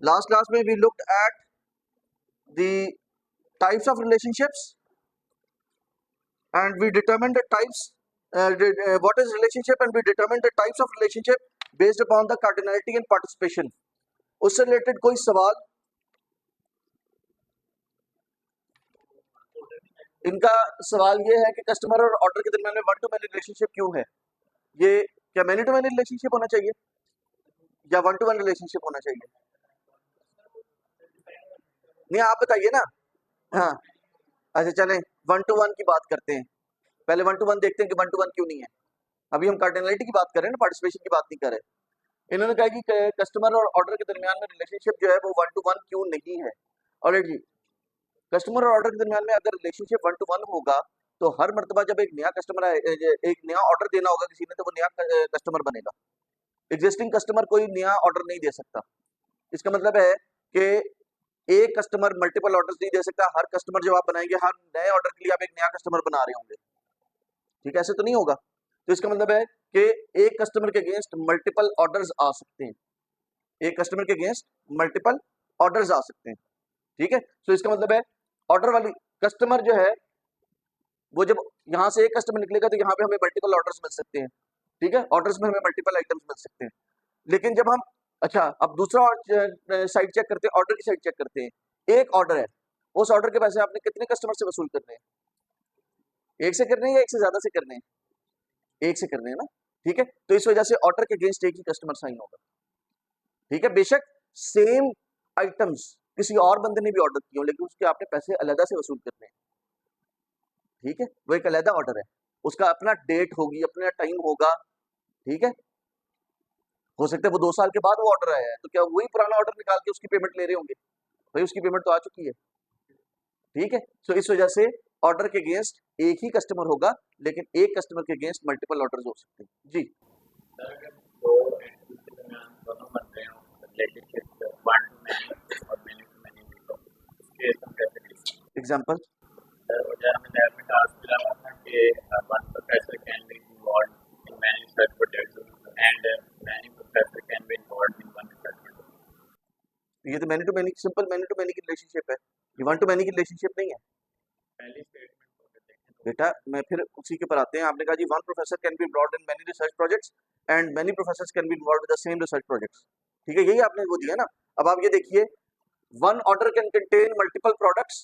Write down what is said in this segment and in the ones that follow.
Last class में we looked at the types of relationships and we determined the types. What is relationship, and we determined the types of relationship based upon the cardinality and participation. उससे related कोई सवाल? इनका सवाल ये है कि customer और ऑर्डर के दरमियान में वन टू मैनी रिलेशनशिप क्यों है? ये क्या मैनी टू मैनी रिलेशनशिप होना चाहिए या वन टू वन रिलेशनशिप होना चाहिए? नहीं, आप बताइए ना। हाँ, अच्छा चलें वन टू वन की बात करते हैं। पहले वन टू वन देखते हैं कि वन टू वन क्यों नहीं है। अभी हम कार्डिनलिटी की बात कर रहे हैं ना, पार्टिसिपेशन की बात नहीं कर रहे। इन्होंने कहा कि कस्टमर और ऑर्डर के दरमियान में रिलेशनशिप जो है वो वन टू वन क्यों नहीं है। ऑलरेडी जी, कस्टमर और ऑर्डर के दरमियान में अगर रिलेशनशिप वन टू वन होगा तो हर मर्तबा जब एक नया कस्टमर एक नया ऑर्डर देना होगा किसी ने, तो वो नया कस्टमर बनेगा। एग्जिस्टिंग कस्टमर कोई नया ऑर्डर नहीं दे सकता। इसका मतलब है कि एक कस्टमर मल्टीपल ऑर्डर्स नहीं दे सकता। हर कस्टमर जब आप बनाएंगे, हर नए ऑर्डर के लिए आप एक नया कस्टमर बना रहे होंगे, ठीक है? ऐसे तो नहीं होगा। तो इसका मतलब है कि एक कस्टमर के अगेंस्ट मल्टीपल ऑर्डर्स आ सकते हैं। एक कस्टमर के अगेंस्ट मल्टीपल ऑर्डर्स आ सकते हैं, ठीक है? तो इसका मतलब है ऑर्डर वाली कस्टमर जो है वो जब यहाँ से एक कस्टमर निकलेगा तो यहाँ पे हमें मल्टीपल ऑर्डर्स मिल सकते हैं, ठीक है? ऑर्डर्स में हमें मल्टीपल आइटम्स मिल सकते हैं। लेकिन जब हम अब दूसरा साइड चेक करते हैं, ऑर्डर की साइड चेक करते हैं। एक ऑर्डर है, उस ऑर्डर के पैसे आपने कितने कस्टमर से वसूल करने हैं? एक से करने हैं या एक से ज्यादा से करने हैं? एक से करने हैं ना, ठीक है? तो इस वजह से ऑर्डर के अगेंस्ट एक ही कस्टमर साइन होगा, ठीक है? बेशक सेम आइटम्स किसी और बंदे ने भी ऑर्डर किए हो, लेकिन उसके आपने पैसे अलग से वसूल करने हैं, ठीक है? वो एक अलग ऑर्डर है, उसका अपना डेट होगी, अपना टाइम होगा, ठीक है? हो सकता है वो 2 साल के बाद वो ऑर्डर आया है, तो क्या वही पुराना ऑर्डर निकाल के उसकी पेमेंट ले रहे होंगे? भाई उसकी पेमेंट तो आ चुकी है, ठीक है? तो इस वजह से ऑर्डर के अगेंस्ट एक ही कस्टमर होगा, लेकिन एक कस्टमर के अगेंस्ट मल्टीपल ऑर्डर्स हो सकते हैं। जी एग्जाम्पल ये तो many to many, simple many to many की रिलेशनशिप है, ये वन टू मैनी की रिलेशनशिप नहीं है। बेटा मैं फिर उसी के पर आते हैं। आपने कहा जी one professor can be involved in many research projects and many professors can be involved with the same research projects, ठीक है? यही आपने वो दिया ना। अब आप ये देखिए, one order can contain multiple products,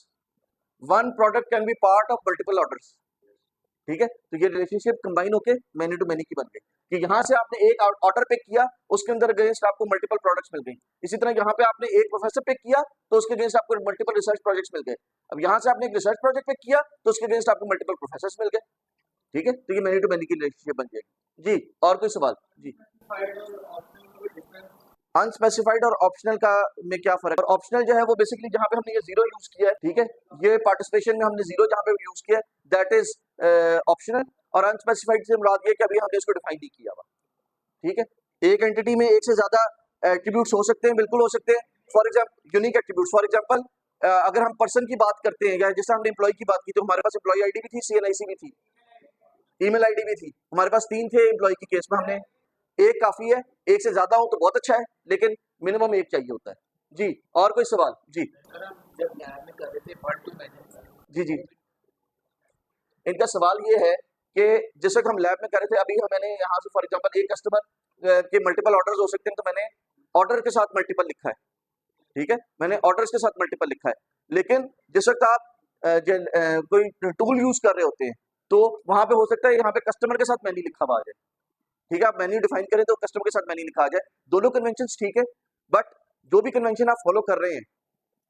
one product can be part of multiple orders, ठीक है? तो ये रिलेशनशिप कंबाइन होके मैनी टू मैनी की बन गई कि यहाँ से आपने एक ऑर्डर पिक किया, उसके अंदर अगेंस्ट आपको मल्टीपल प्रोडक्ट्स मिल गई। इसी तरह यहाँ पे आपने एक प्रोफेसर पिक किया तो उसके अगेंस्ट आपको मल्टीपल रिसर्च प्रोजेक्ट्स मिल गए। अब यहाँ से आपने एक रिसर्च प्रोजेक्ट पिक किया तो उसके अगेंस्ट आपको मल्टीपल प्रोफेसर्स मिल गए, ठीक है? तो ये मैनी टू मैनी की रिलेशनशिप बन जाएगी। जी और कोई सवाल? जी अनस्पेसिफाइड और ऑप्शनल का में क्या फर्क है? ऑप्शनल जो है वो बेसिकली जहाँ पे हमने ये जीरो यूज किया है, ठीक है? ये पार्टिसिपेशन में हमने जीरो जहाँ पे यूज किया है, दैट इज ऑप्शनल। और अनस्पेसिफाइड से मुराद ये कि अभी हमने इसको डिफाइन नहीं किया हुआ, ठीक है? एक एंटिटी में एक से ज्यादा एट्रीब्यूट्स हो सकते हैं, बिल्कुल हो सकते हैं। For example unique attributes, for example अगर हम पर्सन की बात करते हैं या जैसे हमने एम्प्लॉय की बात की, तो हमारे पास एम्प्लॉय आईडी भी थी, CNIC भी थी, ईमेल आईडी भी थी, हमारे पास 3 थे। एम्प्लॉय की केस में हमने एक काफी है, एक से ज्यादा हो तो बहुत अच्छा है, लेकिन मिनिमम एक चाहिए होता है। जी और कोई सवाल? जी जी जी इनका सवाल ये है कि जैसे कि हम लैब में कर रहे थे, अभी मैंने यहाँ से फॉर एग्जांपल एक कस्टमर के मल्टीपल ऑर्डर्स हो सकते हैं, तो मैंने ऑर्डर के साथ मल्टीपल लिखा है, ठीक है? मैंने ऑर्डर्स के साथ मल्टीपल लिखा है। लेकिन जिस वक्त आप कोई टूल यूज कर रहे होते हैं तो वहां पे हो सकता है यहाँ पे कस्टमर के साथ मैन्यू लिखा हुआ आ जाए, ठीक है? आप मेन्यू डिफाइन करें तो कस्टमर के साथ मेन्यू लिखा आ जाए। दोनों कन्वेंशन ठीक है, बट जो भी कन्वेंशन आप फॉलो कर रहे हैं,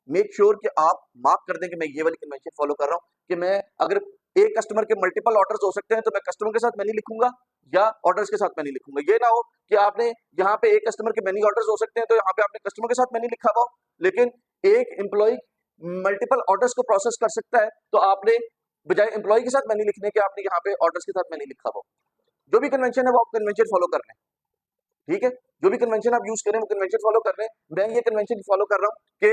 मेक श्योर कि आप मार्क कर दें कि मैं ये वाली कन्वेंशन फॉलो कर रहा हूँ, कि मैं अगर एक कस्टमर के मल्टीपल ऑर्डर्स हो सकते हैं तो मैं कस्टमर के साथ मेन्यू लिखूंगा या ऑर्डर्स के साथ मेन्यू लिखूंगा। ये ना हो कि आपने यहाँ पे एक कस्टमर के मेन्यू ऑर्डर्स हो सकते हैं तो यहाँ पे आपने कस्टमर के साथ मेन्यू लिखा हुआ, लेकिन एक एम्प्लॉय मल्टीपल ऑर्डर्स को प्रोसेस कर सकता है, तो आपने बजाय एम्प्लॉय के साथ मेन्यू लिखने के आपने यहाँ पे ऑर्डर्स के साथ मेन्यू लिखा हुआ। जो भी कन्वेंशन है वो आप कन्वेंशन फॉलो कर रहे हैं, ठीक है? जो भी कन्वेंशन आप यूज करें वो कन्वेंशन फॉलो कर रहे हैं। मैं ये कन्वेंशन फॉलो कर रहा हूँ कि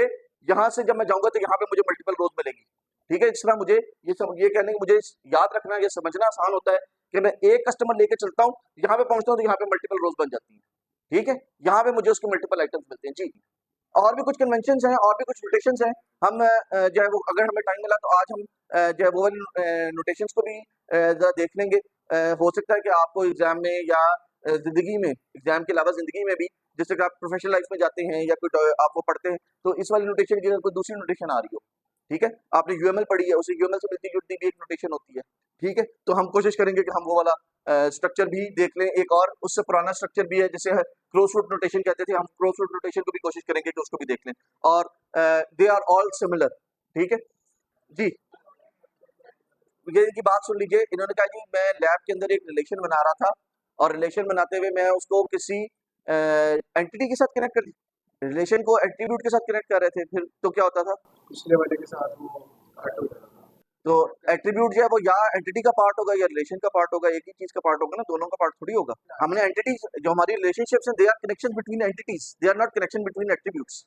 यहाँ से जब मैं जाऊंगा तो यहाँ पे मुझे मल्टीपल रोज मिलेगी, ठीक है? इस तरह मुझे ये कहने की मुझे याद रखना, ये समझना आसान होता है कि मैं एक कस्टमर लेके चलता हूँ, यहाँ पे पहुंचता हूँ तो यहाँ पे मल्टीपल रोज बन जाती है, ठीक है? यहाँ पे मुझे उसके मल्टीपल आइटम्स मिलते हैं। जी और भी कुछ कन्वेंशंस हैं और भी कुछ नोटेशंस हैं। हम जो है वो अगर हमें टाइम मिला तो आज हम जो है वो वाली नोटेशंस को भी ज़रा देख लेंगे। हो सकता है कि आपको एग्जाम में या ज़िंदगी में, एग्जाम के अलावा ज़िंदगी में भी, जैसे कि आप प्रोफेशनल लाइफ में जाते हैं या कोई आप वो पढ़ते हैं, तो इस वाली नोटेशन की जगह कोई दूसरी नोटेशन आ रही हो, ठीक है? आपने यूएमएल पढ़ी है, उसे यूएमएल से मिलती-जुलती भी एक नोटेशन होती है, ठीक है? तो हम कोशिश करेंगे कि हम वो वाला स्ट्रक्चर भी देख लें। एक और उससे पुराना स्ट्रक्चर भी है जिसे क्रॉसवर्ड नोटेशन कहते थे, हम क्रॉसवर्ड नोटेशन को भी कोशिश करेंगे कि उसको भी देख लें। और दे आर ऑल सिमिलर, ठीक है? जी, ये इनकी बात सुन लीजिए। इन्होंने कहा जी मैं लैब के अंदर एक रिलेशन बना रहा था और रिलेशन बनाते हुए मैं उसको किसी एंटिटी के साथ कनेक्ट कर रिलेशन को एट्रीब्यूट के साथ कनेक्ट कर रहे थे, फिर तो क्या होता था? पिछले वाले के साथ वो कट हो जाता था। तो एट्रीब्यूट जो है वो या एंटिटी का पार्ट होगा या रिलेशन का पार्ट होगा, एक ही चीज का पार्ट होगा ना, दोनों का पार्ट थोड़ी होगा। हमने एंटिटीज जो हमारी रिलेशनशिप्स हैं, they are connection between entities, they are not connection between attributes.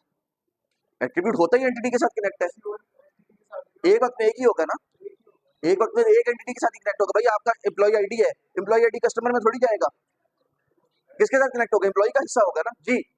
Attribute होता ही एंटिटी के साथ कनेक्ट है, एक वक्त में एक ही होगा ना, एक वक्त में एक एंटिटी के साथ ही कनेक्ट होगा। भाई आपका एम्प्लॉय आईडी है, एम्प्लॉय आईडी कस्टमर में थोड़ी जाएगा, किसके साथ कनेक्ट होगा? एम्प्लॉय का हिस्सा होगा ना जी।